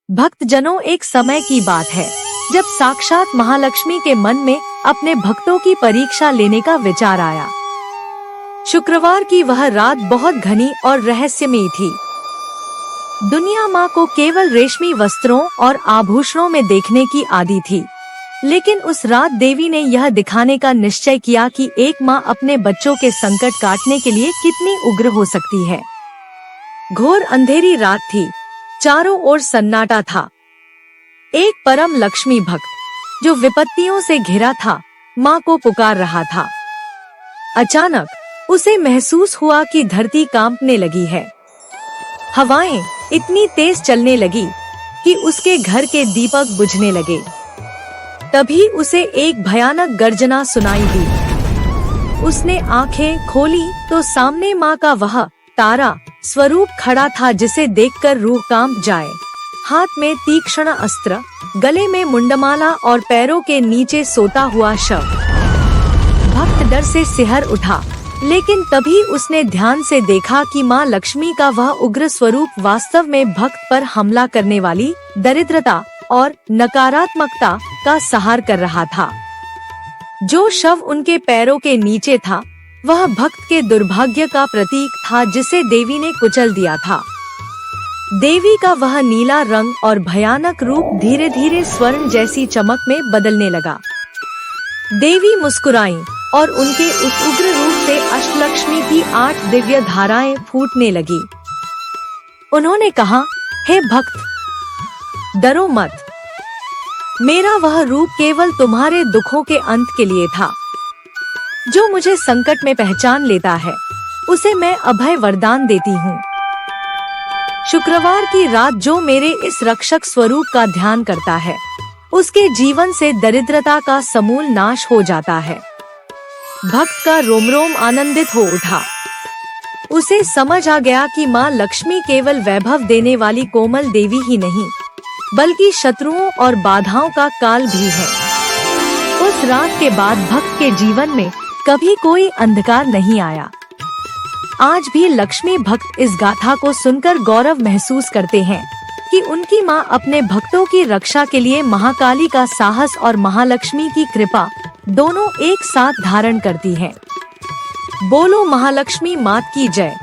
भक्तजनों, एक समय की बात है जब साक्षात महालक्ष्मी के मन में अपने भक्तों की परीक्षा लेने का विचार आया। शुक्रवार की वह रात बहुत घनी और रहस्यमयी थी। दुनिया माँ को केवल रेशमी वस्त्रों और आभूषणों में देखने की आदी थी, लेकिन उस रात देवी ने यह दिखाने का निश्चय किया कि एक माँ अपने बच्चों के संकट काटने के लिए कितनी उग्र हो सकती है। घोर अंधेरी रात थी, चारों ओर सन्नाटा था। एक परम लक्ष्मी भक्त जो विपत्तियों से घिरा था, माँ को पुकार रहा था। अचानक उसे महसूस हुआ कि धरती कांपने लगी है। हवाएं इतनी तेज चलने लगी कि उसके घर के दीपक बुझने लगे। तभी उसे एक भयानक गर्जना सुनाई दी। उसने आंखें खोली तो सामने माँ का वह तारा स्वरूप खड़ा था जिसे देखकर रूह कांप जाए। हाथ में तीक्ष्ण अस्त्र, गले में मुंडमाला और पैरों के नीचे सोता हुआ शव। भक्त डर से सिहर उठा, लेकिन तभी उसने ध्यान से देखा कि माँ लक्ष्मी का वह उग्र स्वरूप वास्तव में भक्त पर हमला करने वाली दरिद्रता और नकारात्मकता का संहार कर रहा था। जो शव उनके पैरों के नीचे था, वह भक्त के दुर्भाग्य का प्रतीक था जिसे देवी ने कुचल दिया था। देवी का वह नीला रंग और भयानक रूप धीरे धीरे स्वर्ण जैसी चमक में बदलने लगा। देवी मुस्कुराईं और उनके उस उग्र रूप से अष्टलक्ष्मी की 8 दिव्य धाराएं फूटने लगी। उन्होंने कहा, हे भक्त, डरो मत। मेरा वह रूप केवल तुम्हारे दुखों के अंत के लिए था। जो मुझे संकट में पहचान लेता है, उसे मैं अभय वरदान देती हूँ। शुक्रवार की रात जो मेरे इस रक्षक स्वरूप का ध्यान करता है, उसके जीवन से दरिद्रता का समूल नाश हो जाता है। भक्त का रोम रोम आनंदित हो उठा। उसे समझ आ गया कि माँ लक्ष्मी केवल वैभव देने वाली कोमल देवी ही नहीं, बल्कि शत्रुओं और बाधाओं का काल भी है। उस रात के बाद भक्त के जीवन में कभी कोई अंधकार नहीं आया। आज भी लक्ष्मी भक्त इस गाथा को सुनकर गौरव महसूस करते हैं कि उनकी माँ अपने भक्तों की रक्षा के लिए महाकाली का साहस और महालक्ष्मी की कृपा दोनों एक साथ धारण करती हैं। बोलो महालक्ष्मी मात की जय।